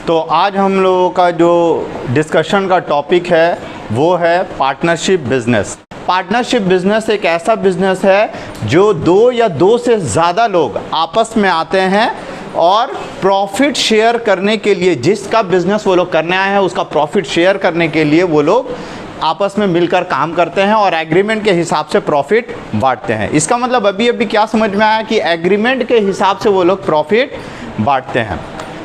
तो आज हम लोगों का जो डिस्कशन का टॉपिक है वो है पार्टनरशिप बिजनेस। पार्टनरशिप बिजनेस एक ऐसा बिजनेस है जो दो या दो से ज़्यादा लोग आपस में आते हैं और प्रॉफिट शेयर करने के लिए, जिसका बिजनेस वो लोग करने आए हैं उसका प्रॉफिट शेयर करने के लिए वो लोग आपस में मिलकर काम करते हैं और एग्रीमेंट के हिसाब से प्रॉफिट बांटते हैं। इसका मतलब अभी क्या समझ में आया कि एग्रीमेंट के हिसाब से वो लोग प्रॉफिट बांटते हैं।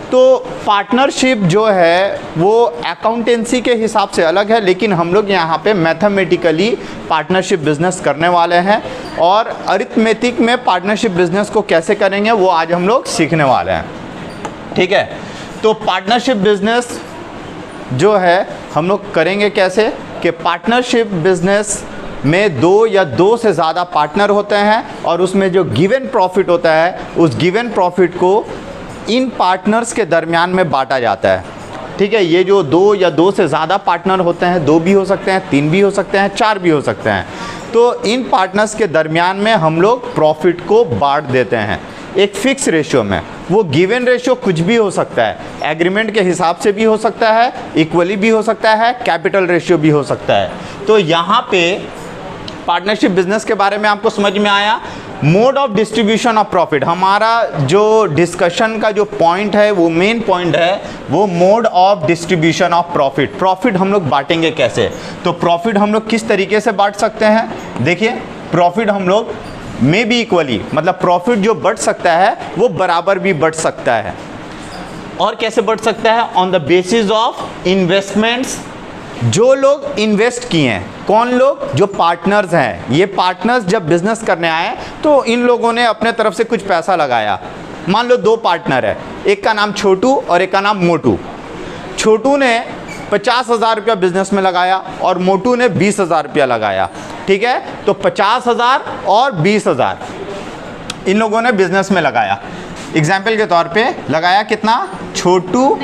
तो पार्टनरशिप जो है वो अकाउंटेंसी के हिसाब से अलग है, लेकिन हम लोग यहाँ पे मैथमेटिकली पार्टनरशिप बिजनेस करने वाले हैं और अरिथमेटिक में पार्टनरशिप बिजनेस को कैसे करेंगे वो आज हम लोग सीखने वाले हैं। ठीक है, तो पार्टनरशिप बिजनेस जो है हम लोग करेंगे कैसे कि पार्टनरशिप बिजनेस में दो या दो से ज़्यादा पार्टनर होते हैं और उसमें जो गिवन प्रॉफिट होता है उस गिवन प्रॉफिट को इन पार्टनर्स के दरमियान में बांटा जाता है। ठीक है, ये जो दो या दो से ज़्यादा पार्टनर होते हैं, दो भी हो सकते हैं, तीन भी हो सकते हैं, चार भी हो सकते हैं, तो इन पार्टनर्स के दरमियान में हम लोग प्रॉफिट को बांट देते हैं एक फिक्स रेशियो में। वो गिवन रेशियो कुछ भी हो सकता है, एग्रीमेंट के हिसाब से भी हो सकता है, इक्वली भी हो सकता है, कैपिटल रेशियो भी हो सकता है। तो यहाँ पे पार्टनरशिप बिजनेस के बारे में आपको समझ में आया। Mode of distribution of profit, हमारा जो डिस्कशन का जो पॉइंट है वो मेन पॉइंट है वो mode of distribution of profit. Profit हम लोग बांटेंगे कैसे, तो प्रॉफिट हम लोग किस तरीके से बांट सकते हैं। देखिए, प्रॉफिट हम लोग में भी इक्वली, मतलब प्रॉफिट जो बढ़ सकता है वो बराबर भी बढ़ सकता है। और कैसे बढ़ सकता है, on the basis of investments. जो लोग इन्वेस्ट किए हैं, कौन लोग, जो पार्टनर्स हैं। ये पार्टनर्स जब बिजनेस करने आए तो इन लोगों ने अपने तरफ से कुछ पैसा लगाया। मान लो दो पार्टनर है, एक का नाम छोटू और एक का नाम मोटू। छोटू ने 50,000 रुपया बिजनेस में लगाया और मोटू ने 20,000 रुपया लगाया। ठीक है, तो 50,000 और 20,000 इन लोगों ने बिजनेस में लगाया। एग्जाम्पल के तौर पे लगाया कितना, छोटू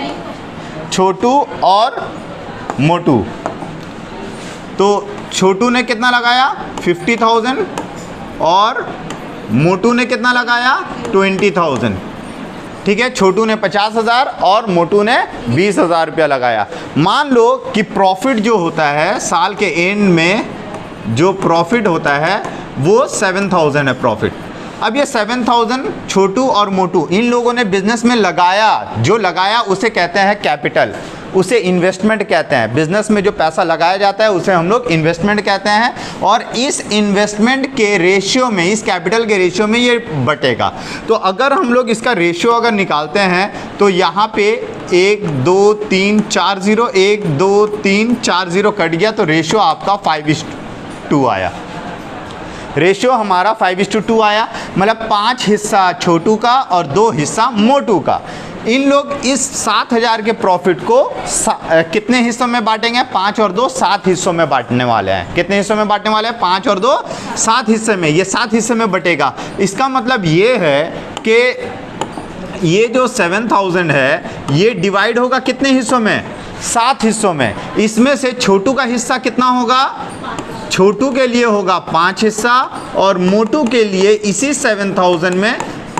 और मोटू। तो छोटू ने कितना लगाया 50,000 और मोटू ने कितना लगाया 20,000। ठीक है, छोटू ने 50,000 और मोटू ने 20,000 रुपया लगाया। मान लो कि प्रॉफिट जो होता है साल के एंड में, जो प्रॉफिट होता है वो 7,000 है प्रॉफिट। अब ये 7,000 छोटू और मोटू इन लोगों ने बिजनेस में लगाया। जो लगाया उसे कहते हैं कैपिटल, उसे इन्वेस्टमेंट कहते हैं। बिजनेस में जो पैसा लगाया जाता है उसे हम लोग इन्वेस्टमेंट कहते हैं और इस इन्वेस्टमेंट के रेशियो में, इस कैपिटल के रेशियो में ये बटेगा। तो अगर हम लोग इसका रेशियो अगर निकालते हैं तो यहाँ पे 1 2 3 4 0, 1 2 3 4 0 कट गया, तो रेशियो आपका 5:2 आया। रेशियो हमारा 5:2 आया, मतलब 5 हिस्सा छोटू का और 2 हिस्सा मोटू का। इन लोग इस 7,000 के प्रॉफिट को कितने हिस्सों में बांटेंगे, 5 और 2 7 हिस्सों में बांटने वाले हैं। कितने हिस्सों में बांटने वाले हैं, 5 और 2 7 हिस्से में। ये 7 हिस्से में बटेगा। इसका मतलब ये है कि ये जो 7,000 है ये डिवाइड होगा कितने हिस्सों में, 7 हिस्सों में। इसमें से छोटू का हिस्सा कितना होगा, छोटू के लिए होगा 5 हिस्सा और मोटू के लिए इसी 7,000 में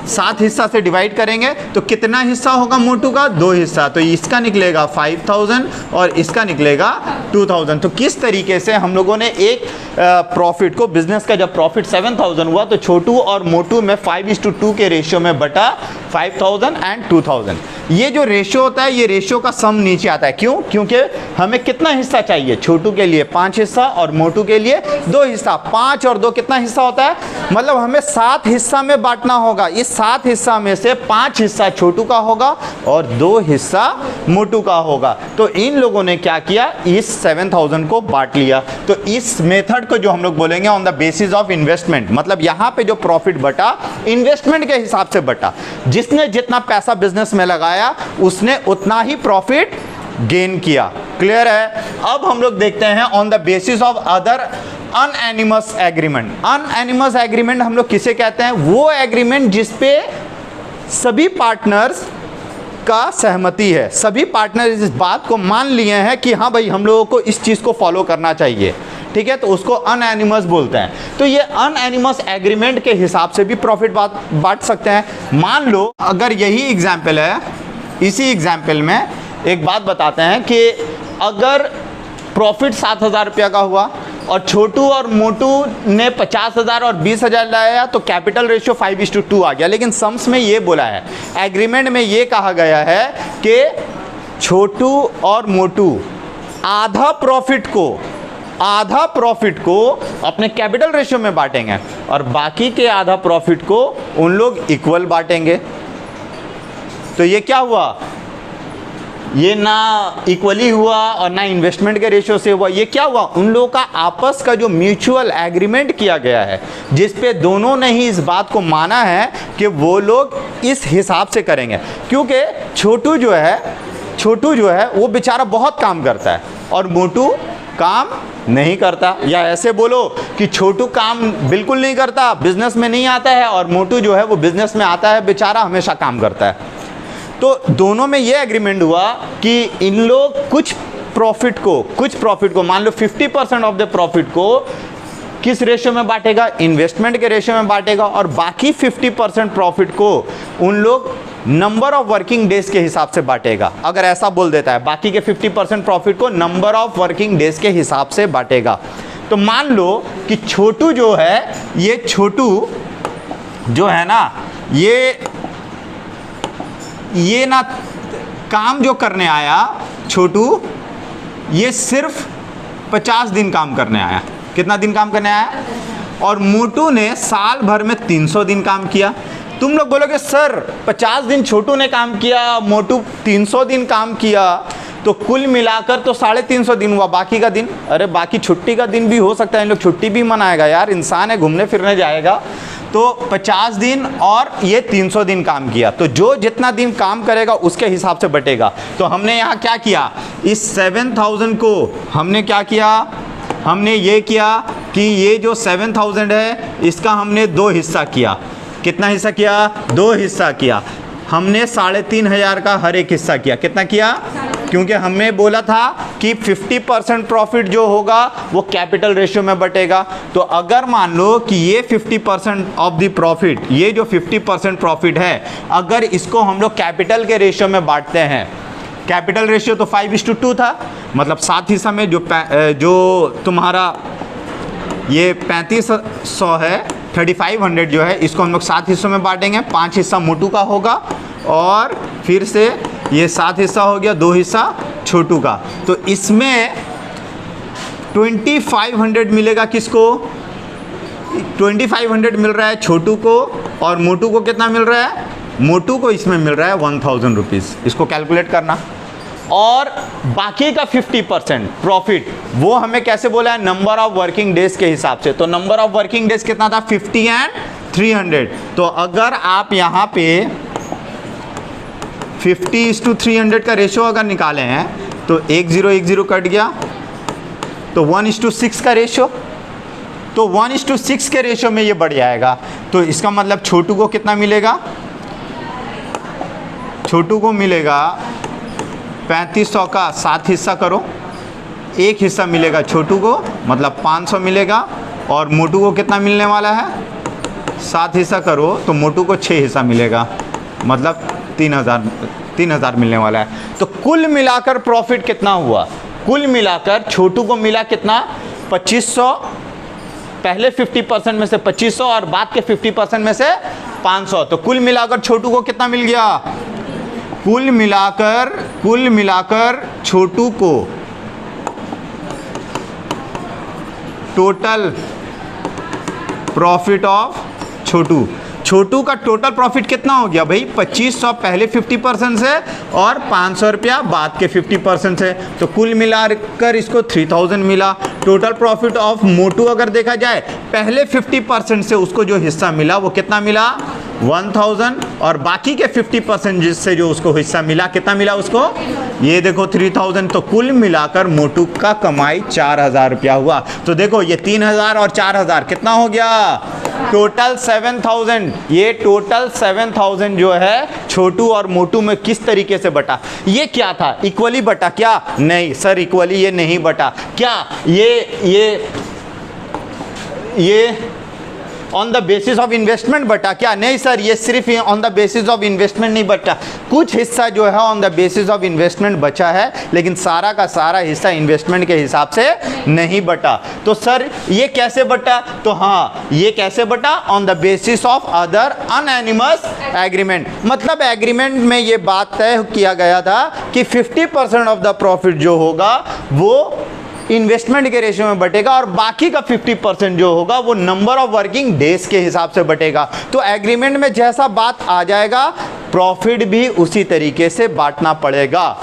7 हिस्सा से डिवाइड करेंगे तो कितना हिस्सा होगा मोटू का, 2 हिस्सा। तो इसका निकलेगा 5,000 और इसका निकलेगा 2,000। तो किस तरीके से हम लोगों ने एक प्रॉफिट को, बिजनेस का जब प्रॉफिट 7,000 हुआ तो छोटू और मोटू में 5:2 के रेशियो में बटा 5,000 एंड 2,000। ये जो रेशियो होता है ये रेशियो का सम नीचे आता है। क्यों, क्योंकि हमें कितना हिस्सा चाहिए, छोटू के लिए 5 हिस्सा और मोटू के लिए 2 हिस्सा। 5 और 2 कितना हिस्सा होता है, मतलब हमें 7 हिस्सा में बांटना होगा। इस 7 हिस्सा में से 5 हिस्सा छोटू का होगा और 2 हिस्सा मोटू का होगा। तो इन लोगों ने क्या किया, इस 7,000 को बांट लिया। तो इस मेथड को जो हम लोग बोलेंगे on the basis of investment, मतलब यहाँ पे जो प्रॉफिट बटा इन्वेस्टमेंट के हिसाब से बटा। जिसने जितना पैसा बिजनेस में लगाया उसने उतना ही प्रॉफिट गेन किया। क्लियर है। अब हम लोग देखते हैं on the basis of other unanimous agreement. Unanimous agreement हम लोग किसे कहते हैं, वो एग्रीमेंट जिसपे सभी पार्टनर्स का सहमति है, सभी पार्टनर इस बात को मान लिए हैं कि हाँ भाई हम लोगों को इस चीज़ को फॉलो करना चाहिए। ठीक है, तो उसको अनएनिमस बोलते हैं। तो ये अनएनिमस एग्रीमेंट के हिसाब से भी प्रॉफिट बांट सकते हैं। मान लो अगर यही एग्जाम्पल है, इसी एग्जाम्पल में एक बात बताते हैं कि अगर प्रॉफिट 7,000 रुपया का हुआ और छोटू और मोटू ने 50,000 और 20,000 लाया तो कैपिटल रेशियो 5:2 आ गया। लेकिन सम्स में ये बोला है, एग्रीमेंट में ये कहा गया है कि छोटू और मोटू आधा प्रॉफिट को अपने कैपिटल रेशियो में बांटेंगे और बाकी के आधा प्रॉफिट को उन लोग इक्वल बांटेंगे। तो ये क्या हुआ, ये ना इक्वली हुआ और ना इन्वेस्टमेंट के रेशियो से हुआ। ये क्या हुआ, उन लोगों का आपस का जो म्यूचुअल एग्रीमेंट किया गया है, जिस पे दोनों ने ही इस बात को माना है कि वो लोग इस हिसाब से करेंगे। क्योंकि छोटू जो है वो बेचारा बहुत काम करता है और मोटू काम नहीं करता, या ऐसे बोलो कि छोटू काम बिल्कुल नहीं करता, बिजनेस में नहीं आता है, और मोटू जो है वो बिजनेस में आता है, बेचारा हमेशा काम करता है। तो दोनों में ये एग्रीमेंट हुआ कि इन लोग कुछ प्रॉफिट को मान लो 50% ऑफ द प्रॉफिट को किस रेशियो में बांटेगा, इन्वेस्टमेंट के रेशियो में बांटेगा, और बाकी 50% प्रॉफिट को उन लोग नंबर ऑफ वर्किंग डेज के हिसाब से बांटेगा। अगर ऐसा बोल देता है, बाकी के 50% प्रॉफिट को नंबर ऑफ वर्किंग डेज के हिसाब से बांटेगा। तो मान लो कि छोटू जो है, ये छोटू जो है ना, ये ना काम जो करने आया छोटू, ये सिर्फ 50 दिन काम करने आया। कितना दिन काम करने आया? और मोटू ने साल भर में 300 दिन काम किया। तुम लोग बोलोगे सर 50 दिन छोटू ने काम किया, मोटू 300 दिन काम किया, तो कुल मिलाकर तो 350 दिन हुआ, बाकी का दिन? अरे बाकी छुट्टी का दिन भी हो सकता है, इन लोग छुट्टी भी मनाएगा यार, इंसान है, घूमने फिरने जाएगा। तो 50 दिन और ये 300 दिन काम किया, तो जो जितना दिन काम करेगा उसके हिसाब से बटेगा। तो हमने यहाँ क्या किया, इस 7,000 को हमने क्या किया, हमने ये किया कि ये जो 7,000 है इसका हमने 2 हिस्सा किया। कितना हिस्सा किया? 2 हिस्सा किया। हमने 3,500 का हर एक हिस्सा किया। कितना किया? क्योंकि हमें बोला था कि 50% प्रॉफिट जो होगा वो कैपिटल रेशियो में बटेगा। तो अगर मान लो कि ये 50% ऑफ द प्रॉफिट, ये जो 50% प्रॉफिट है, अगर इसको हम लोग कैपिटल के रेशियो में बांटते हैं, कैपिटल रेशियो तो 5:2 था, मतलब 7 हिस्सा में जो तुम्हारा ये 3500 है, 3500 जो है, इसको हम लोग 7 हिस्सों में बांटेंगे। 5 हिस्सा मोटू का होगा और फिर से ये 7 हिस्सा हो गया, 2 हिस्सा छोटू का। तो इसमें 2500 मिलेगा किसको? 2500 मिल रहा है छोटू को, और मोटू को कितना मिल रहा है? मोटू को इसमें मिल रहा है 1000 रुपीज़। इसको कैलकुलेट करना। और बाकी का 50% प्रॉफिट वो हमें कैसे बोला है? नंबर ऑफ वर्किंग डेज के हिसाब से। तो नंबर ऑफ वर्किंग डेज कितना था? 50 एंड 300। तो अगर आप यहाँ पे 50:300 का रेशियो अगर निकाले हैं तो 1010 कट गया, तो 1:6 का रेशियो, तो 1:6 के रेशियो में ये बढ़ जाएगा। तो इसका मतलब छोटू को कितना मिलेगा? छोटू को मिलेगा 3500 का 7 हिस्सा करो, 1 हिस्सा मिलेगा छोटू को, मतलब 500 मिलेगा। और मोटू को कितना मिलने वाला है? 7 हिस्सा करो तो मोटू को 6 हिस्सा मिलेगा, मतलब 3000 मिलने वाला है। तो कुल मिलाकर प्रॉफिट कितना हुआ? कुल मिलाकर छोटू को मिला कितना? 2500, पहले 50% में से 2500 और बाद के 50% में से 500। तो कुल मिलाकर छोटू को कितना मिल गया? कुल मिलाकर छोटू को टोटल प्रॉफिट ऑफ छोटू का टोटल प्रॉफिट कितना हो गया भाई? 2500 पहले 50% से और 500 रुपया बाद के 50% से। तो कुल मिलाकर इसको 3000 मिला। टोटल प्रॉफिट ऑफ मोटू अगर देखा जाए, पहले 50% से उसको जो हिस्सा मिला वो कितना मिला? 1000, और बाकी के 50% जिससे जो उसको हिस्सा मिला, कितना मिला उसको? ये देखो 3000। तो कुल मिलाकर मोटू का कमाई 4000 रुपया हुआ। तो देखो ये 3000 और 4000 कितना हो गया? टोटल 7000। ये टोटल 7000 जो है छोटू और मोटू में किस तरीके से बटा? ये क्या था? इक्वली बटा क्या? नहीं सर, इक्वली ये नहीं बटा। क्या ये on the basis of investment बटा क्या? नहीं सर, ये सिर्फ on the basis of investment नहीं बटा, कुछ हिस्सा जो है on the basis of investment बचा है, लेकिन सारा का सारा हिस्सा इन्वेस्टमेंट के हिसाब से नहीं बटा। तो सर ये कैसे बटा? तो हाँ, ये कैसे बटा? On the basis of other unanimous agreement. मतलब एग्रीमेंट में ये बात तय किया गया था कि 50% ऑफ द प्रॉफिट जो होगा वो इन्वेस्टमेंट के रेशियो में बटेगा और बाकी का 50% जो होगा वो नंबर ऑफ वर्किंग डेज के हिसाब से बटेगा। तो एग्रीमेंट में जैसा बात आ जाएगा, प्रॉफिट भी उसी तरीके से बांटना पड़ेगा।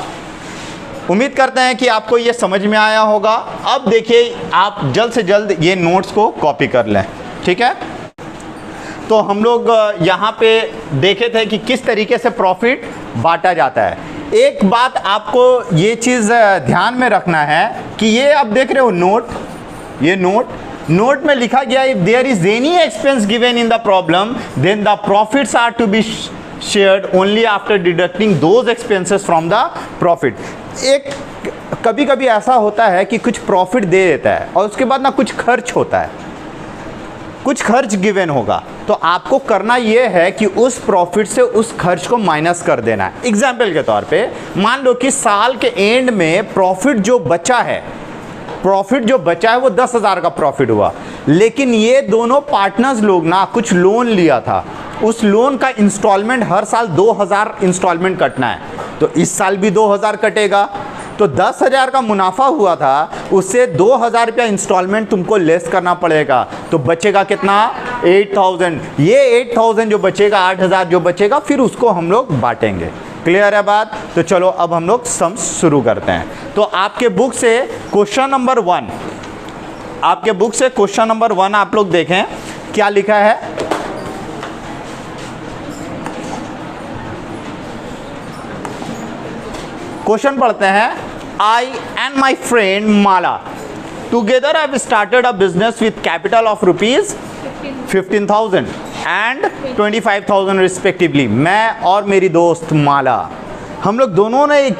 उम्मीद करते हैं कि आपको ये समझ में आया होगा। अब देखिए, आप जल्द से जल्द ये नोट्स को कॉपी कर लें, ठीक है? तो हम लोग यहाँ पे देखे थे कि किस तरीके से प्रॉफिट बांटा जाता है। एक बात आपको ये चीज़ ध्यान में रखना है कि ये आप देख रहे हो नोट, ये नोट में लिखा गया, if there is any expense given in the problem then the profits are to be shared only after deducting those expenses from the profit. एक कभी कभी ऐसा होता है कि कुछ प्रॉफिट दे देता है और उसके बाद ना कुछ खर्च होता है, कुछ खर्च गिवन होगा, तो आपको करना यह है कि उस प्रॉफिट से उस खर्च को माइनस कर देना है। एग्जाम्पल के तौर पे मान लो कि साल के एंड में प्रॉफिट जो बचा है वो 10,000 का प्रॉफिट हुआ, लेकिन ये दोनों पार्टनर्स लोग ना कुछ लोन लिया था, उस लोन का इंस्टॉलमेंट हर साल 2,000 इंस्टॉलमेंट कटना है, तो इस साल भी 2,000 कटेगा। तो 10,000 का मुनाफा हुआ था, उससे 2,000 रुपया इंस्टॉलमेंट तुमको लेस करना पड़ेगा, तो बचेगा कितना? 8,000। ये 8,000 जो बचेगा, 8,000 जो बचेगा, फिर उसको हम लोग बांटेंगे। क्लियर है बात? तो चलो अब हम लोग सम शुरू करते हैं। तो आपके बुक से क्वेश्चन नंबर 1 आप लोग देखें क्या लिखा है। क्वेश्चन पढ़ते हैं। I and my friend Mala together have started a business with capital of rupees 15,000 and 25,000 respectively। मैं और मेरी दोस्त माला, हम लोग दोनों ने एक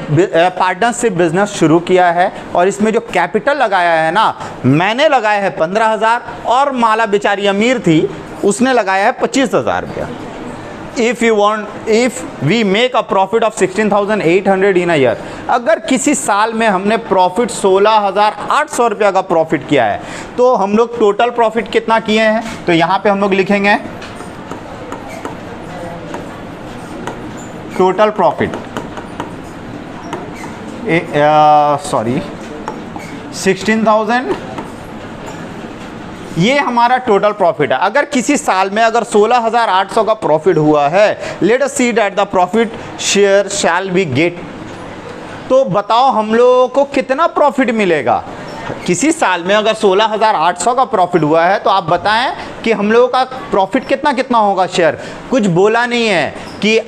पार्टनरशिप बिजनेस शुरू किया है और इसमें जो कैपिटल लगाया है ना, मैंने लगाया है 15,000 और माला बेचारी अमीर थी, उसने लगाया है 25,000 रुपया। If we make a profit of 16,800 in a year, अगर किसी साल में हमने प्रॉफिट 16,800 रुपया का प्रॉफिट किया है, तो हम लोग टोटल प्रॉफिट कितना किए हैं? तो यहाँ पे हम लोग लिखेंगे टोटल प्रॉफिट, 16,000, ये हमारा टोटल प्रॉफिट है। अगर किसी साल में अगर 16,800 का प्रॉफिट हुआ है, let us see that the profit share shall be get, तो बताओ हम लोगों को कितना प्रॉफिट मिलेगा? किसी साल में अगर 16,800 का प्रॉफिट हुआ है, तो आप बताएं कि हम लोगों का प्रॉफिट कितना होगा शेयर। कुछ बोला नहीं है कि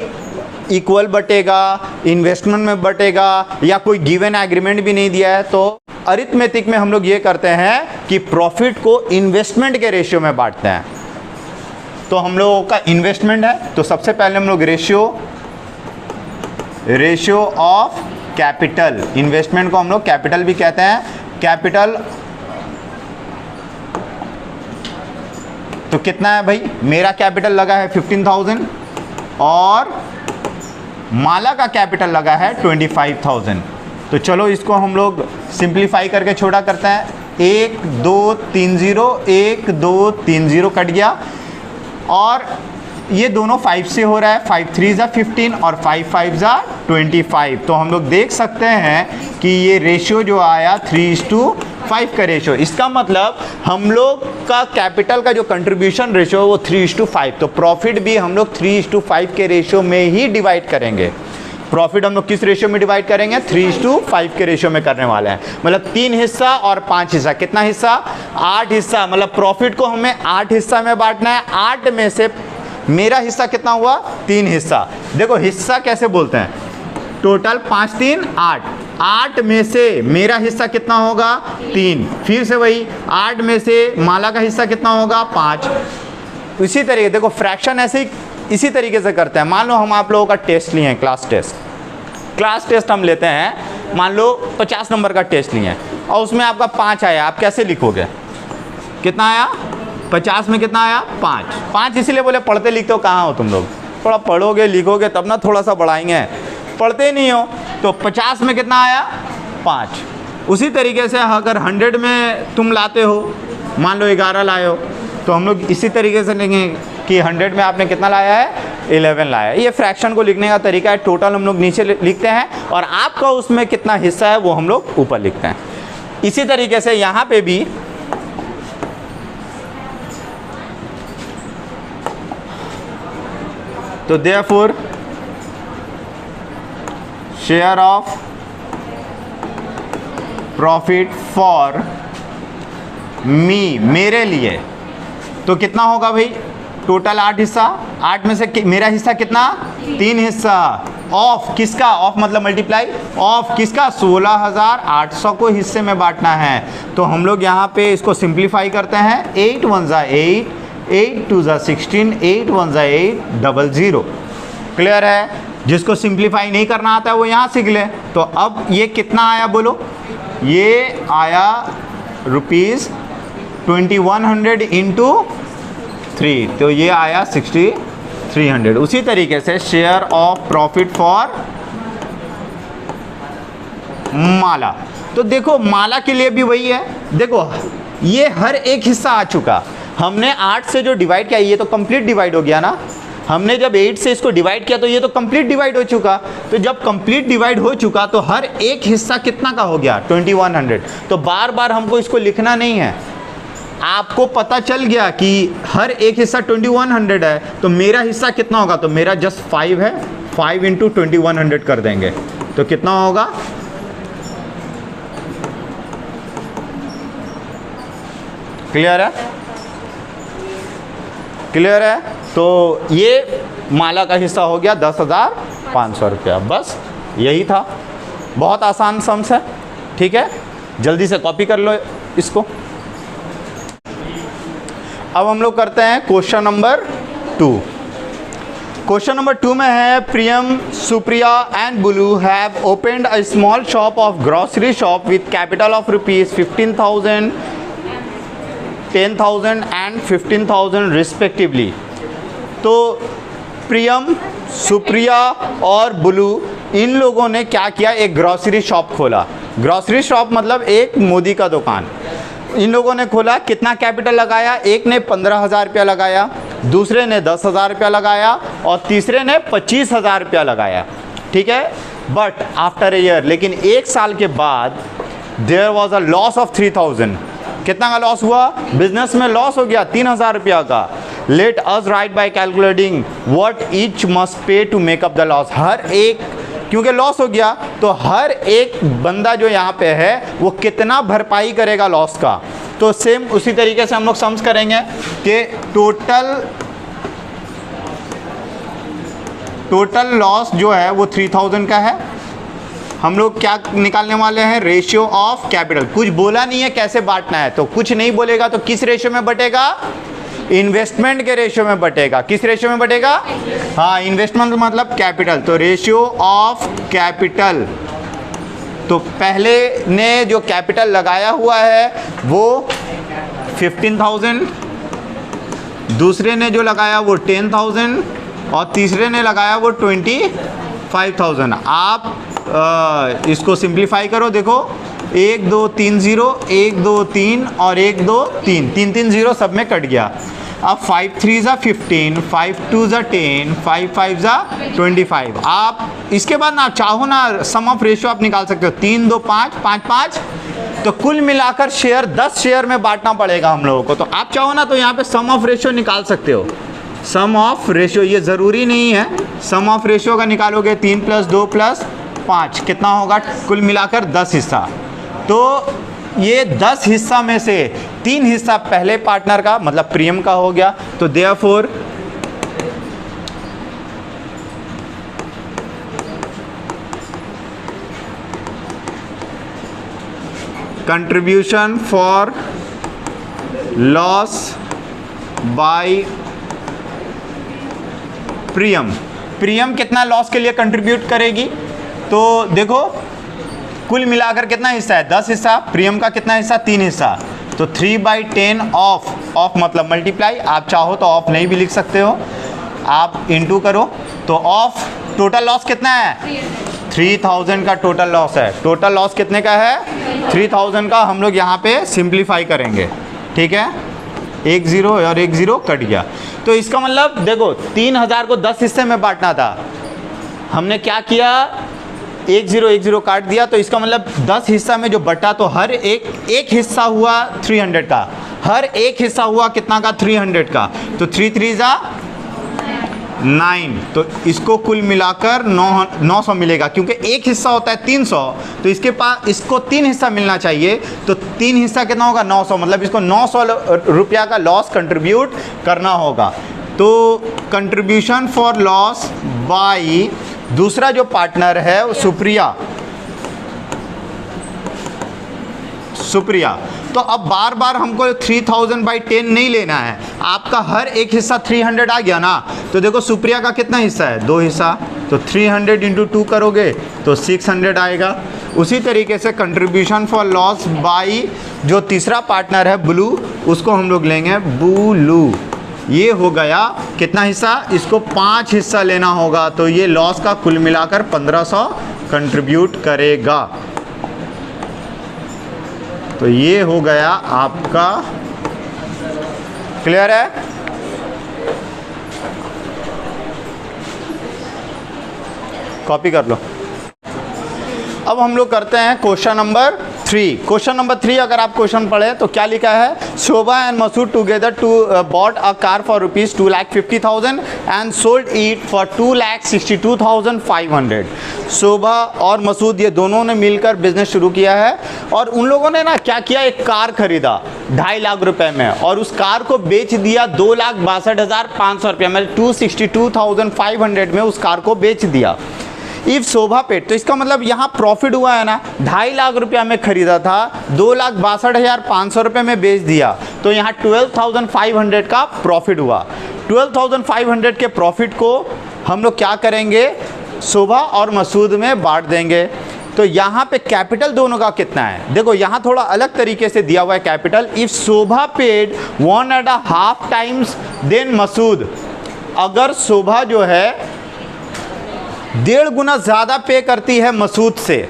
इक्वल बटेगा, इन्वेस्टमेंट में बटेगा, या कोई गिवन एग्रीमेंट भी नहीं दिया है। तो अरिथमेटिक में हम लोग ये करते हैं कि प्रॉफिट को इन्वेस्टमेंट के रेशियो में बांटते हैं। तो हम लोगों का इन्वेस्टमेंट है, तो सबसे पहले हम लोग रेशियो ऑफ कैपिटल, इन्वेस्टमेंट को हम लोग कैपिटल भी कहते हैं, कैपिटल। तो कितना है भाई? मेरा कैपिटल लगा है 15,000 और माला का कैपिटल लगा है 25,000। तो चलो इसको हम लोग सिंप्लीफाई करके छोटा करते हैं। 1 2 3 0, 1 2 3 0 कट गया, और ये दोनों 5 से हो रहा है, 5 3 ज़ा 15 और 5 5 ज़ा 25। तो हम लोग देख सकते हैं कि ये रेशियो जो आया 3:5 का रेशियो। इसका मतलब हम लोग का कैपिटल का जो कंट्रीब्यूशन रेशियो है वो 3:5। तो प्रॉफिट भी हम लोग 3:5 के रेशियो में ही डिवाइड करेंगे। प्रॉफिट हम लोग किस रेशियो में डिवाइड करेंगे? 3:5 के रेशियो में करने वाले हैं। मतलब 3 हिस्सा और 5 हिस्सा, कितना हिस्सा? 8 हिस्सा। मतलब प्रॉफिट को हमें 8 हिस्सा में बांटना है। 8 में से मेरा हिस्सा कितना हुआ? 3 हिस्सा। देखो हिस्सा कैसे बोलते हैं, टोटल 5 3 8, 8 में से मेरा हिस्सा कितना होगा? 3। फिर से वही 8 में से माला का हिस्सा कितना होगा? 5। इसी तरीके देखो फ्रैक्शन ऐसे ही इसी तरीके से करते हैं। मान लो हम आप लोगों का टेस्ट लिए हैं, क्लास टेस्ट हम लेते हैं, मान लो 50 नंबर का टेस्ट लिए हैं और उसमें आपका 5 आया, आप कैसे लिखोगे? कितना आया? 50 में कितना आया 5। 5 इसीलिए बोले पढ़ते लिखते हो कहाँ हो तुम लोग, थोड़ा पढ़ोगे लिखोगे तब ना थोड़ा सा बढ़ाएंगे, पढ़ते नहीं हो। तो 50 में कितना आया 5। उसी तरीके से अगर 100 में तुम लाते हो, मान लो 11 लाए हो, तो हम लोग इसी तरीके से लेंगे कि 100 में आपने कितना लाया है 11 लाया है। ये फ्रैक्शन को लिखने का तरीका है। टोटल हम लोग नीचे लिखते हैं और आपका उसमें कितना हिस्सा है वो हम लोग ऊपर लिखते हैं। इसी तरीके से यहाँ पे भी तो therefore share of profit for me, मेरे लिए, तो कितना होगा भाई, टोटल 8 हिस्सा, 8 में से मेरा हिस्सा कितना 3 हिस्सा, ऑफ किसका, ऑफ मतलब मल्टीप्लाई, ऑफ किसका 16,800 को हिस्से में बांटना है। तो हम लोग यहाँ पे इसको सिंप्लीफाई करते हैं, 8 1 जा 8, 8 2 जा 16, 8 1 जा 8 00। क्लियर है? जिसको सिंप्लीफाई नहीं करना आता है वो यहाँ सीख ले। तो अब ये कितना आया बोलो, ये आया ₹2100 इंटू 3, तो ये आया 6300। उसी तरीके से शेयर ऑफ प्रॉफिट फॉर माला, तो देखो माला के लिए भी वही है। देखो ये हर एक हिस्सा आ चुका, हमने 8 से जो डिवाइड किया ये तो कंप्लीट डिवाइड हो गया ना, हमने जब 8 से इसको डिवाइड किया तो ये तो कंप्लीट डिवाइड हो चुका। तो जब कंप्लीट डिवाइड हो चुका तो हर एक हिस्सा कितना का हो गया 2100। तो बार बार हमको इसको लिखना नहीं है, आपको पता चल गया कि हर एक हिस्सा 2100 है, तो मेरा हिस्सा कितना होगा, तो मेरा जस्ट 5 है, 5 इंटू 2100 कर देंगे तो कितना होगा, क्लियर है? क्लियर है? तो ये माला का हिस्सा हो गया 10,500 रुपया। बस यही था, बहुत आसान सम्स है। ठीक है, जल्दी से कॉपी कर लो इसको। अब हम लोग करते हैं क्वेश्चन नंबर 2। क्वेश्चन नंबर 2 में है, Priyam, Supriya and Bulu have opened a small shop of grocery shop with capital of ₹15,000, 10,000 and 15,000 respectively. तो प्रियम, सुप्रिया और बुलू इन लोगों ने क्या किया, एक ग्रोसरी शॉप खोला। ग्रोसरी शॉप मतलब एक मोदी का दुकान। इन लोगों ने खोला, कितना कैपिटल लगाया, एक ने 15,000 रुपया लगाया, दूसरे ने 10,000 रुपया लगाया और तीसरे ने 25,000 रुपया लगाया। ठीक है, बट आफ्टर ए ईयर, लेकिन एक साल के बाद there was a loss of 3,000। कितना का लॉस हुआ, बिजनेस में लॉस हो गया 3,000 रुपया का। Let us write by calculating what each must pay to make up the loss. हर एक, क्योंकि लॉस हो गया तो हर एक बंदा जो यहाँ पे है वो कितना भरपाई करेगा लॉस का। तो सेम उसी तरीके से हम लोग सम्स करेंगे कि टोटल लॉस जो है वो 3,000 का है। हम लोग क्या निकालने वाले हैं, रेशियो ऑफ कैपिटल। कुछ बोला नहीं है कैसे बांटना है, तो कुछ नहीं बोलेगा तो किस रेशियो में बटेगा, इन्वेस्टमेंट के रेशियो में बटेगा। किस रेशियो में बटेगा, हाँ, इन्वेस्टमेंट मतलब कैपिटल, तो रेशियो ऑफ कैपिटल। तो पहले ने जो कैपिटल लगाया हुआ है वो 15,000, दूसरे ने जो लगाया वो 10,000 और तीसरे ने लगाया वो 25,000। आप इसको सिंप्लीफाई करो, देखो 1 2 3 0, 1 2 3 और 1 2 3, 3 3 0 सब में कट गया। अब 5 3 जा 15, 5 2 जा 10, 5 5 जा 25। आप इसके बाद ना चाहो ना सम ऑफ रेशियो आप निकाल सकते हो, 3 2 5, 5 5, तो कुल मिलाकर शेयर 10 शेयर में बांटना पड़ेगा हम लोगों को। तो आप चाहो ना तो यहाँ पे सम ऑफ रेशियो निकाल सकते हो। सम ऑफ रेशियो ये ज़रूरी नहीं है, सम ऑफ रेशियो का निकालोगे 3 + 2 + 5 कितना होगा, कुल मिलाकर 10 हिस्सा। तो ये 10 हिस्सा में से 3 हिस्सा पहले पार्टनर का मतलब प्रियम का हो गया। तो therefore contribution for loss by Priyam, Priyam कितना लॉस के लिए कंट्रीब्यूट करेगी, तो देखो कुल मिलाकर कितना हिस्सा है, 10 हिस्सा, प्रियम का कितना हिस्सा, 3 हिस्सा, तो 3/10 ऑफ मतलब मल्टीप्लाई, आप चाहो तो ऑफ नहीं भी लिख सकते हो, आप इंटू करो तो ऑफ टोटल लॉस कितना है 3000 का टोटल लॉस है। टोटल लॉस कितने का है 3000 का। हम लोग यहाँ पे सिंप्लीफाई करेंगे, ठीक है, 1 0 और 1 0 कट गया। तो इसका मतलब देखो 3000 को 10 हिस्से में बांटना था, हमने क्या किया 1 0 काट दिया, तो इसका मतलब 10 हिस्सा में जो बटा, तो हर एक हिस्सा हुआ 300 का, हर एक हिस्सा हुआ कितना का 300 का, तो 3 3 जा 9, तो इसको कुल मिलाकर 900 मिलेगा, क्योंकि एक हिस्सा होता है 300, तो इसके पास इसको 3 हिस्सा मिलना चाहिए, तो 3 हिस्सा कितना होगा 900, मतलब इसको 900 रुपया का लॉस कंट्रीब्यूट करना होगा। तो कंट्रीब्यूशन फॉर लॉस बाय दूसरा जो पार्टनर है वो सुप्रिया। तो अब बार बार हमको 3000/10 नहीं लेना है, आपका हर एक हिस्सा 300 आ गया ना, तो देखो सुप्रिया का कितना हिस्सा है 2 हिस्सा, तो 300 × 2 करोगे तो 600 आएगा। उसी तरीके से कंट्रीब्यूशन फॉर लॉस बाय जो तीसरा पार्टनर है ब्लू, उसको हम लोग लेंगे ब्लू, ये हो गया कितना हिस्सा, इसको 5 हिस्सा लेना होगा, तो ये लॉस का कुल मिलाकर 1500 कंट्रीब्यूट करेगा। तो ये हो गया आपका, क्लियर है। कॉपी कर लो। अब हम लोग करते हैं क्वेश्चन नंबर 3। क्वेश्चन नंबर 3 अगर आप क्वेश्चन पढ़े तो क्या लिखा है, Shobha and Masood together bought a car for rupees 2,50,000 and sold it for 2,62,500। Shobha और मसूद ये दोनों ने मिलकर बिजनेस शुरू किया है, और उन लोगों ने ना क्या किया, एक कार खरीदा 2.5 लाख रुपए में, और उस कार को बेच दिया 2,62,500 रुपये में, 2,62,500 में उस कार को बेच दिया। इफ शोभा पेड, तो इसका मतलब यहाँ प्रॉफिट हुआ है ना, 2.5 लाख रुपया में खरीदा था, 2,62,500 रुपये में बेच दिया, तो यहाँ 12,500 का प्रॉफिट हुआ। 12,500 के प्रॉफिट को हम लोग क्या करेंगे, शोभा और मसूद में बांट देंगे। तो यहाँ पे कैपिटल दोनों का कितना है, देखो यहाँ थोड़ा अलग तरीके से दिया हुआ है capital. If Shobha paid 1.5 times then Masood, अगर शोभा जो है 1.5 गुना ज़्यादा पे करती है मसूद से,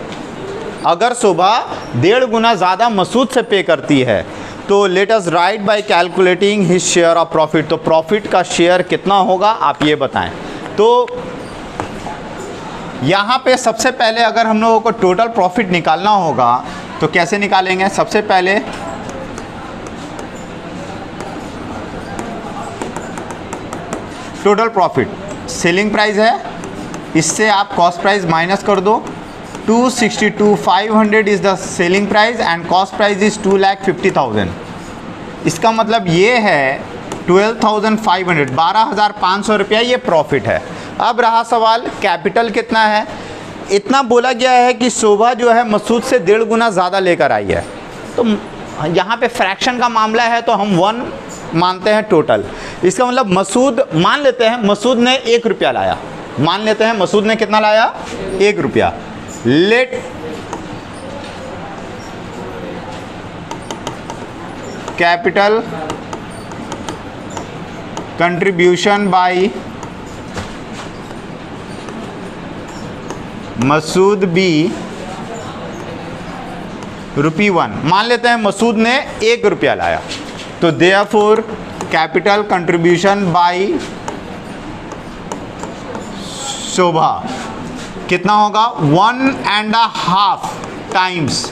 अगर शोभा 1.5 गुना ज़्यादा मसूद से पे करती है, तो late us write by calculating his share of profit. तो प्रॉफिट का शेयर कितना होगा आप ये बताएं। तो यहाँ पे सबसे पहले अगर हम लोगों को टोटल प्रॉफिट निकालना होगा तो कैसे निकालेंगे, सबसे पहले टोटल प्रॉफिट सेलिंग प्राइस है, इससे आप कॉस्ट प्राइस माइनस कर दो, 262,500 is the selling price and cost price is 2,50,000। इसका मतलब ये है 12,500, 12,500 रुपया ये प्रॉफिट है। अब रहा सवाल कैपिटल कितना है, इतना बोला गया है कि शोभा जो है मसूद से 1.5 गुना ज़्यादा लेकर आई है, तो यहाँ पे फ्रैक्शन का मामला है तो हम 1 मानते हैं टोटल। इसका मतलब मसूद, मान लेते हैं मसूद ने 1 रुपया लाया, मान लेते हैं मसूद ने कितना लाया 1 रुपया। Let capital contribution by Masood be ₹1, मान लेते हैं मसूद ने 1 रुपया लाया, तो देयरफॉर कैपिटल कंट्रीब्यूशन बाय शोभा कितना होगा 1.5 टाइम्स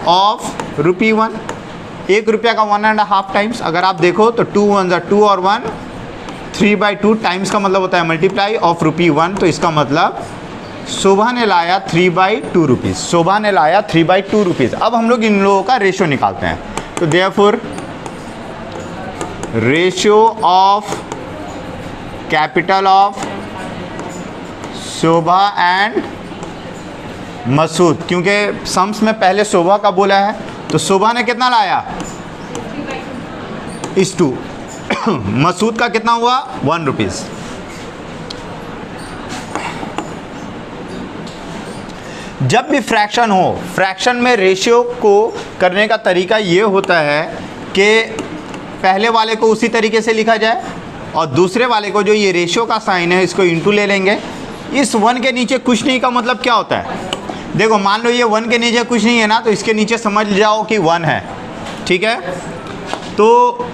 ऑफ ₹1। 1 रुपया का 1.5 टाइम्स, अगर आप देखो तो 2 1 2 और 1 3/2 टाइम्स का मतलब होता है मल्टीप्लाई ऑफ ₹1। तो इसका मतलब शोभा ने लाया 3/2 रुपीज़, शोभा ने लाया 3/2 रुपीज़। अब हम लोग इन लोगों का रेशियो निकालते हैं, तो therefore ratio of capital of Shobha and Masood, क्योंकि सम्स में पहले शोभा का बोला है, तो शोभा ने कितना लाया 2, मसूद का कितना हुआ 1 रुपीज़। जब भी फ्रैक्शन हो, फ्रैक्शन में रेशियो को करने का तरीका ये होता है कि पहले वाले को उसी तरीके से लिखा जाए और दूसरे वाले को जो ये रेशियो का साइन है इसको इंटू ले लेंगे। इस 1 के नीचे कुछ नहीं का मतलब क्या होता है? देखो मान लो ये 1 के नीचे कुछ नहीं है ना, तो इसके नीचे समझ जाओ कि 1 है, ठीक है। तो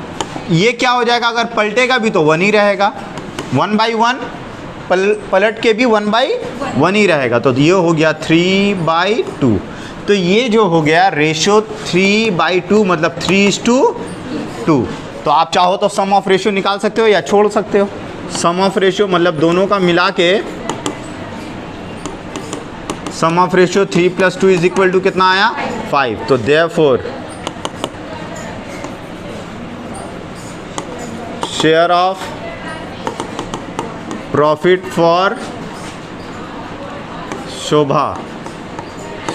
ये क्या हो जाएगा, अगर पलटेगा भी तो 1 ही रहेगा, 1/1 पलट के भी 1/1 ही रहेगा। तो ये हो गया 3/2। तो ये जो हो गया रेशियो 3/2 मतलब 3:2। तो आप चाहो तो सम ऑफ रेशियो निकाल सकते हो या छोड़ सकते हो। सम ऑफ रेशियो मतलब दोनों का मिला के सम ऑफ रेशियो 3 + 2 = कितना आया? 5। तो therefore share of profit for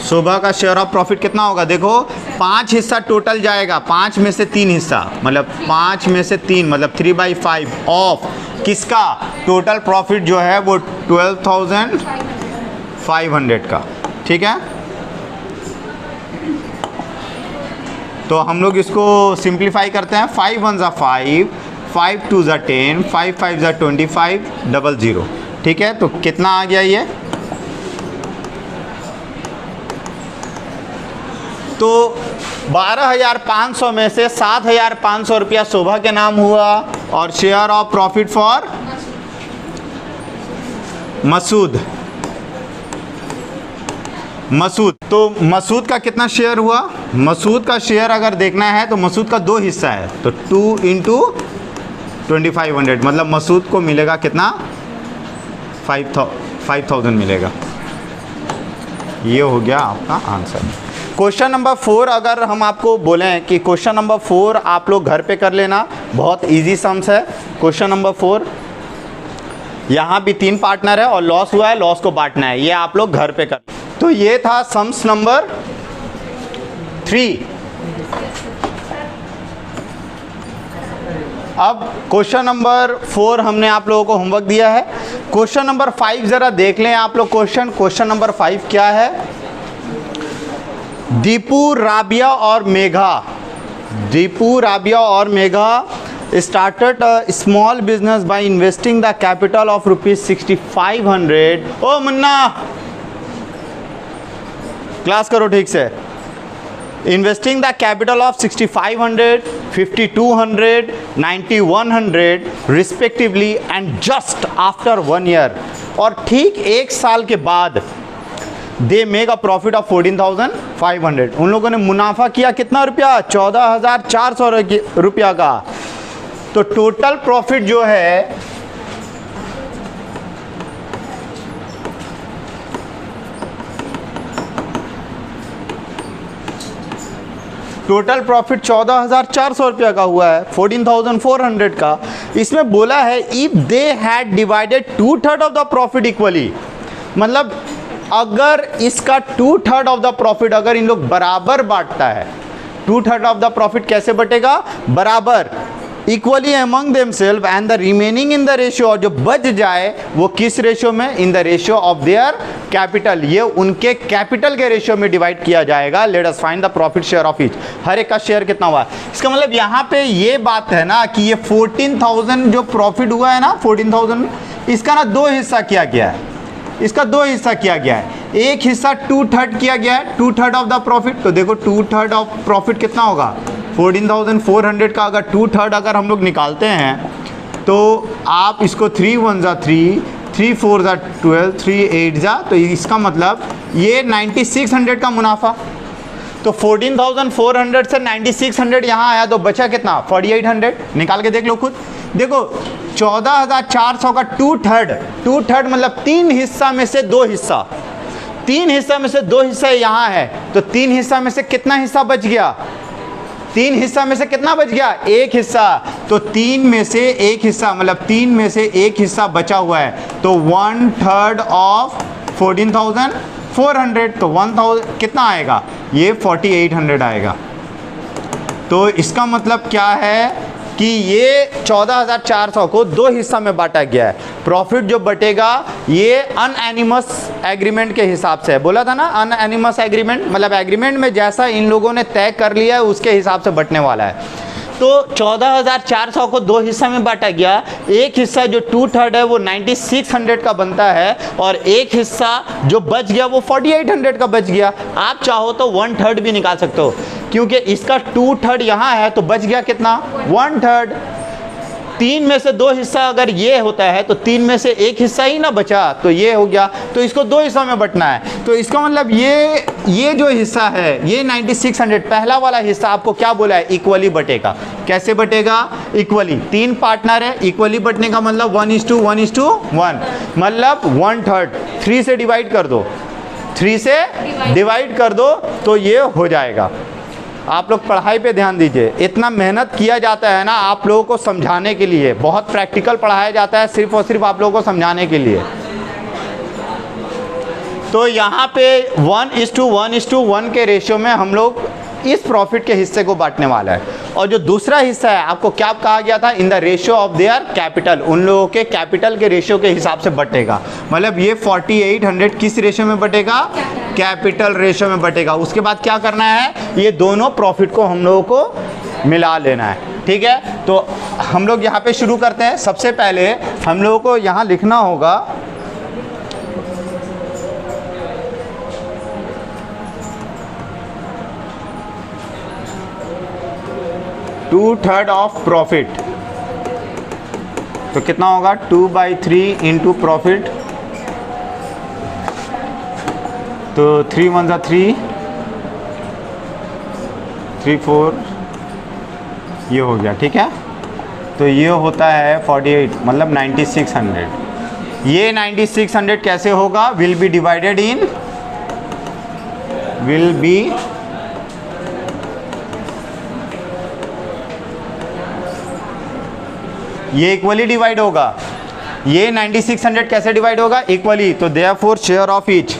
Shobha का शेयर ऑफ प्रॉफिट कितना होगा? देखो 5 हिस्सा टोटल जाएगा, 5 में से 3 हिस्सा मतलब 5 में से 3 मतलब 3/5 ऑफ किसका? टोटल प्रॉफिट जो है वो 12,500 का, ठीक है। तो हम लोग इसको सिंप्लीफाई करते हैं। 5 1 = 5, 5 2 = 10, 5 5 = 25, 00, ठीक है। तो कितना आ गया ये? तो 12,500 में से 7,500 रुपया शोभा के नाम हुआ और share of profit for Masood. तो मसूद का कितना शेयर हुआ? मसूद का शेयर अगर देखना है तो मसूद का 2 हिस्सा है, तो 2 × 2500 मतलब मसूद को मिलेगा कितना? 5,000 मिलेगा। ये हो गया आपका आंसर। क्वेश्चन नंबर 4 अगर हम आपको बोलें कि क्वेश्चन नंबर 4 आप लोग घर पे कर लेना, बहुत इजी सम्स है। क्वेश्चन नंबर 4 यहाँ भी 3 पार्टनर है और लॉस हुआ है, लॉस को बांटना है, ये आप लोग घर पे कर। तो ये था सम्स नंबर 3। अब क्वेश्चन नंबर 4 हमने आप लोगों को होमवर्क दिया है। क्वेश्चन नंबर 5 ज़रा देख लें आप लोग। क्वेश्चन नंबर 5 क्या है? दीपू, राबिया और Megha started a small business by investing the capital of ₹6,500। ओ मुन्ना क्लास करो ठीक से। Investing the capital of 6,500, 5,200, 9,100 respectively and just after 1 year, और ठीक 1 साल के बाद they make a profit of 14,500। उन लोगों ने मुनाफा किया कितना रुपया? 14,400 रुपया का। तो टोटल प्रॉफिट जो है टोटल प्रॉफिट 14,400 रुपया का हुआ है, 14,400 का। इसमें बोला है if they had divided 2/3 of the profit equally, मतलब अगर इसका 2/3 ऑफ द प्रॉफिट अगर इन लोग बराबर बांटता है, 2/3 ऑफ द प्रॉफिट कैसे बटेगा? बराबर, equally among themselves and the remaining in the ratio, और जो बच जाए वो किस रेशियो में? In the ratio of their capital, ये उनके कैपिटल के रेशियो में डिवाइड किया जाएगा। Let us find the profit share of each, हर एक का शेयर कितना हुआ। इसका मतलब यहाँ पे ये बात है ना कि ये 14,000 जो प्रॉफिट हुआ है ना, 14,000, इसका ना 2 हिस्सा किया गया है, इसका 2 हिस्सा किया गया है। एक हिस्सा 2/3 किया गया है, 2/3 ऑफ द प्रॉफिट। तो देखो 2/3 ऑफ प्रॉफिट कितना होगा? 14,400 का अगर 2/3 अगर हम लोग निकालते हैं तो आप इसको 3 1 = 3, 3 4 = 12, 3 8 = तो इसका मतलब ये 9,600 का मुनाफा। तो 14,400 से 9,600 यहाँ आया तो बचा कितना? 4,800। निकाल के देख लो खुद। देखो 14,400 का 2/3 मतलब 3 हिस्सा में से 2 हिस्सा, 3 हिस्सा में से 2 हिस्सा यहाँ है, तो 3 हिस्सा में से कितना हिस्सा बच गया? 3 हिस्सा में से कितना बच गया? 1 हिस्सा। तो 3 में से 1 हिस्सा मतलब 3 में से 1 हिस्सा बचा हुआ है, तो 1/3 ऑफ 14,400, तो 1,000 कितना आएगा? ये 4,800 आएगा। तो इसका मतलब क्या है कि ये 14,400 को दो हिस्सा में बांटा गया है। प्रॉफिट जो बटेगा ये अनएनिमस एग्रीमेंट के हिसाब से है। बोला था ना अनएनिमस एग्रीमेंट, मतलब एग्रीमेंट में जैसा इन लोगों ने तय कर लिया है उसके हिसाब से बंटने वाला है। तो 14,400 को दो हिस्सा में बांटा गया। एक हिस्सा जो 2/3 है वो 9600 का बनता है और एक हिस्सा जो बच गया वो 4800 का बच गया। आप चाहो तो 1/3 भी निकाल सकते हो, क्योंकि इसका 2/3 यहाँ है तो बच गया कितना 1/3। 3 में से 2 हिस्सा अगर ये होता है तो 3 में से एक हिस्सा ही ना बचा तो ये हो गया, तो इसको 2 हिस्सा में बंटना है। तो इसका मतलब ये जो हिस्सा है ये 9600 पहला वाला हिस्सा आपको क्या बोला है, इक्वली बटेगा। कैसे बटेगा, इक्वली। 3 पार्टनर है, इक्वली बटने का मतलब 1:1:1, मतलब 1/3। 3 से डिवाइड कर दो, 3 से डिवाइड कर दो तो ये हो जाएगा। आप लोग पढ़ाई पे ध्यान दीजिए, इतना मेहनत किया जाता है ना आप लोगों को समझाने के लिए, बहुत प्रैक्टिकल पढ़ाया जाता है सिर्फ और सिर्फ आप लोगों को समझाने के लिए। तो यहाँ पे 1:1:1 के रेशियो में हम लोग इस प्रॉफिट के हिस्से को बांटने वाला है। और जो दूसरा हिस्सा है आपको क्या कहा गया था, इन the ratio of their capital, उन लोगों के कैपिटल के रेशियो के हिसाब से बटेगा। मतलब ये 4800 किस रेशियो में बटेगा, कैपिटल रेशियो में बटेगा। उसके बाद क्या करना है, ये दोनों प्रॉफिट को हम लोगों को मिला लेना है। ठीक है, तो हम लोग यहाँ पे शुरू करते हैं। सबसे पहले हम लोगों को यहाँ लिखना होगा 2/3 ऑफ प्रॉफिट। तो कितना होगा 2/3 इंटू प्रॉफिट, तो 3 1 3, 3 4 ये हो गया। ठीक है, तो ये होता है 48 मतलब 9600। ये 9600 कैसे होगा, will be divided in, will be ये इक्वली डिवाइड होगा। ये 9600 कैसे डिवाइड होगा, इक्वली। तो therefore share of each,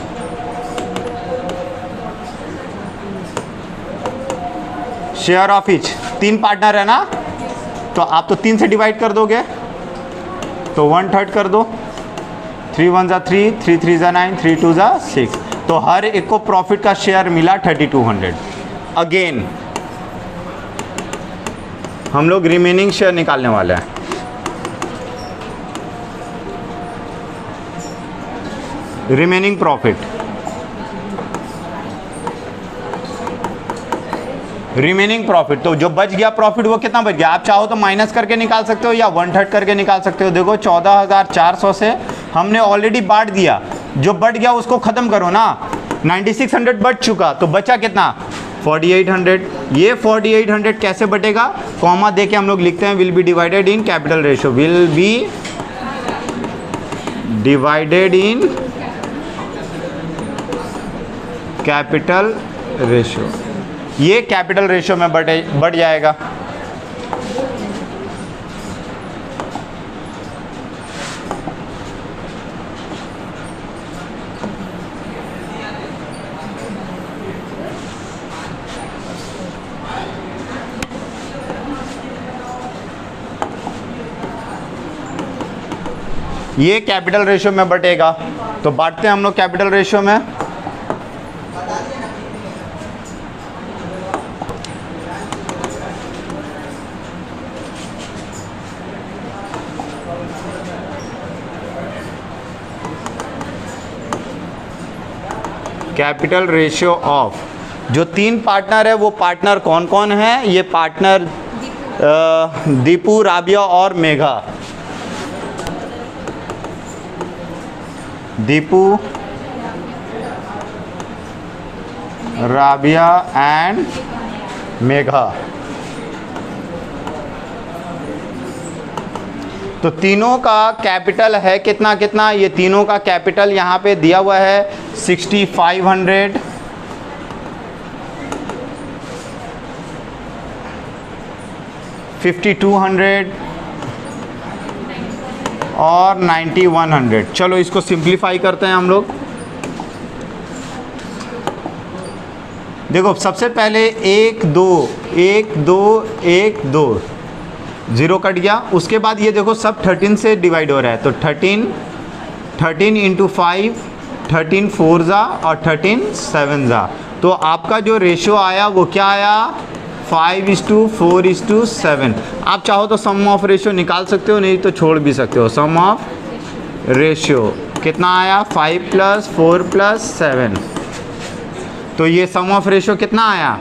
share of each, 3 partner है ना, तो आप तो 3 से डिवाइड कर दोगे तो 1/3 कर दो। 3 1 3, 3 3 9, 3 2 6। तो हर एक को प्रॉफिट का शेयर मिला 3200। अगेन हम लोग रिमेनिंग शेयर निकालने वाले हैं। रिमेनिंग प्रॉफिट, रिमेनिंग प्रॉफिट, तो जो बच गया प्रॉफिट वो कितना बच गया, आप चाहो तो माइनस करके निकाल सकते हो या 1/3 करके निकाल सकते हो। देखो 14,400 से हमने ऑलरेडी बांट दिया, जो बच गया उसको ख़त्म करो ना। 9600 बच चुका तो बचा कितना 4800। ये 4800 कैसे बटेगा, कॉमा दे के हम लोग लिखते हैं will be divided in capital ratio, will be divided in capital ratio. ये कैपिटल रेशियो में बढ़ जाएगा। ये कैपिटल रेशियो में बटेगा, तो बांटते हैं हम लोग कैपिटल रेशियो में। कैपिटल रेशियो ऑफ, जो 3 पार्टनर है वो पार्टनर कौन कौन है, ये पार्टनर दीपू, राबिया और मेघा। दीपू, राबिया एंड मेघा। तो तीनों का कैपिटल है कितना कितना, ये तीनों का कैपिटल यहाँ पे दिया हुआ है 6500, 5200 और 9100। चलो इसको सिंप्लीफाई करते हैं हम लोग। देखो सबसे पहले 1 2 1 2 1 2, 0 कट गया। उसके बाद ये देखो सब 13 से डिवाइड हो रहा है, तो 13 इंटू 5, 13 4 जा और 13 7 जा। तो आपका जो रेशियो आया वो क्या आया, 5:4:7। आप चाहो तो सम ऑफ रेशियो निकाल सकते हो, नहीं तो छोड़ भी सकते हो। सम ऑफ रेशियो कितना आया, 5 + 4 + 7। तो ये सम ऑफ रेशियो कितना आया,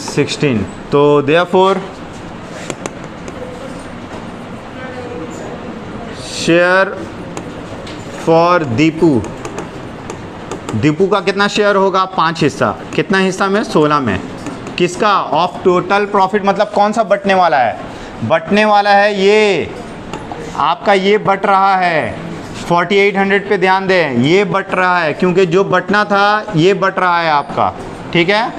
16। तो देयरफॉर शेयर फॉर दीपू का कितना शेयर होगा, 5 हिस्सा। कितना हिस्सा में, 16 में। किसका, ऑफ टोटल प्रॉफिट, मतलब कौन सा बटने वाला है, बटने वाला है ये आपका, ये बट रहा है 4800 पे। ध्यान दें, ये बट रहा है क्योंकि जो बटना था ये बट रहा है आपका, ठीक है।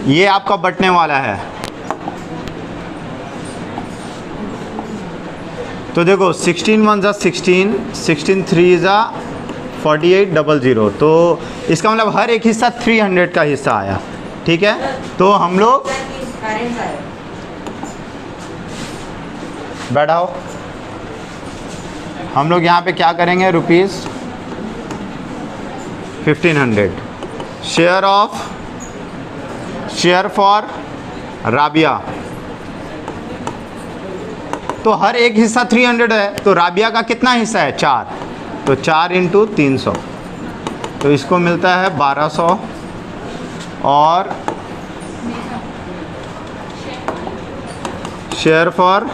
ये आपका बटने वाला है। तो देखो 16 1 जा 16, 16 3 जा 4800। तो इसका मतलब हर एक हिस्सा 300 का हिस्सा आया, ठीक है। तो हम लोग बैठाओ, हम लोग यहाँ पे क्या करेंगे, ₹1500 शेयर फॉर राबिया। तो हर एक हिस्सा 300 है, तो राबिया का कितना हिस्सा है, 4। तो 4 × 300, तो इसको मिलता है 1200। और शेयर फॉर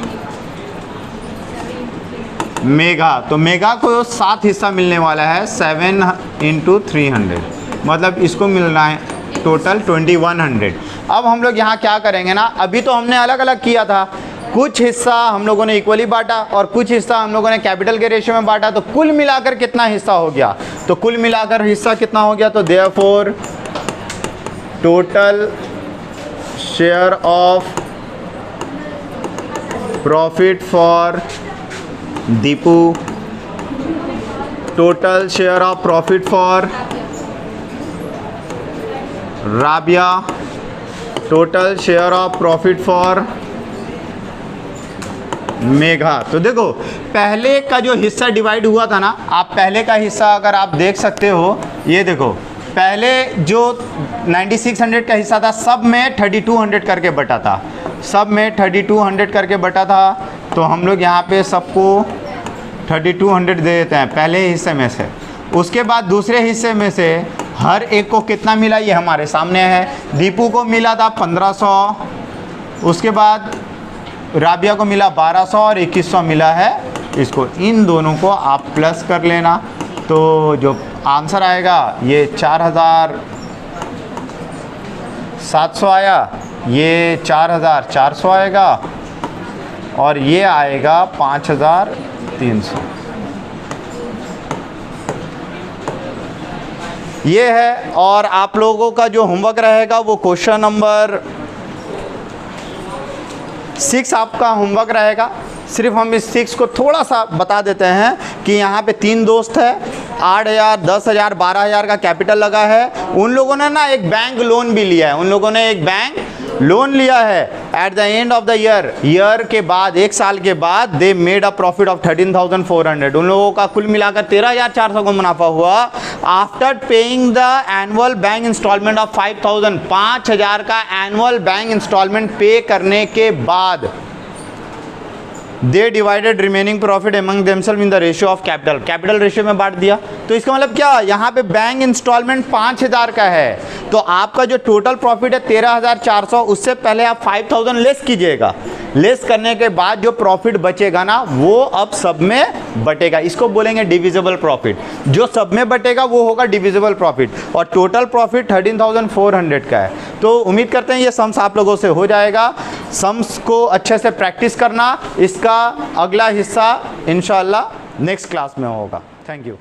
मेगा, तो मेगा को 7 हिस्सा मिलने वाला है, 7 × 300, मतलब इसको मिलना है टोटल 2100। अब हम लोग यहाँ क्या करेंगे ना, अभी तो हमने अलग अलग किया था, कुछ हिस्सा हम लोगों ने इक्वली बांटा और कुछ हिस्सा हम लोगों ने कैपिटल के रेशियो में बांटा। तो कुल मिलाकर कितना हिस्सा हो गया, तो कुल मिलाकर हिस्सा कितना हो गया, तो therefore total share of profit for Deepu, total share of profit for Rabia, total share of profit for Megha. तो देखो पहले का जो हिस्सा डिवाइड हुआ था ना, आप पहले का हिस्सा अगर आप देख सकते हो, ये देखो पहले जो 9600 का हिस्सा था सब में 3200 करके बटा था, सब में 3200 करके बटा था। तो हम लोग यहाँ पे सबको 3200 दे देते हैं पहले हिस्से में से। उसके बाद दूसरे हिस्से में से हर एक को कितना मिला, ये हमारे सामने है। दीपू को मिला था 1500, उसके बाद राबिया को मिला 1200 और 2100 मिला है इसको। इन दोनों को आप प्लस कर लेना, तो जो आंसर आएगा ये 4700 आया, ये 4400 आएगा और ये आएगा 5300। ये है। और आप लोगों का जो होमवर्क रहेगा वो क्वेश्चन नंबर 6 आपका होमवर्क रहेगा। सिर्फ हम इस 6 को थोड़ा सा बता देते हैं कि यहाँ पे 3 दोस्त है, 8000, 10000, 12000 का कैपिटल लगा है। उन लोगों ने ना एक बैंक लोन भी लिया है, उन लोगों ने एक बैंक लोन लिया है। At the end of the year के बाद, 1 साल के बाद they made a profit of 13,400। उन लोगों का कुल मिलाकर 13,400 को मुनाफा हुआ। After paying the annual bank instalment of 5,000, 5000 का एनुअल बैंक इंस्टॉलमेंट पे करने के बाद they divided remaining profit among themself in the ratio of capital. Capital ratio में बांट दिया। तो इसका मतलब क्या, यहाँ पे बैंक इंस्टॉलमेंट 5000 का है, तो आपका जो टोटल प्रॉफिट है 13,400, उससे पहले आप 5000 लेस कीजिएगा। लेस करने के बाद जो प्रॉफिट बचेगा ना, वो अब सब में बटेगा। इसको बोलेंगे डिविजिबल प्रॉफिट। जो सब में बटेगा वो होगा डिविजिबल प्रॉफिट। और टोटल प्रॉफिट 13,400 का है। तो उम्मीद करते हैं ये सम्स आप लोगों से हो जाएगा। सम्स को अच्छे से प्रैक्टिस करना। इसका अगला हिस्सा इंशाल्लाह नेक्स्ट क्लास में होगा। Thank you.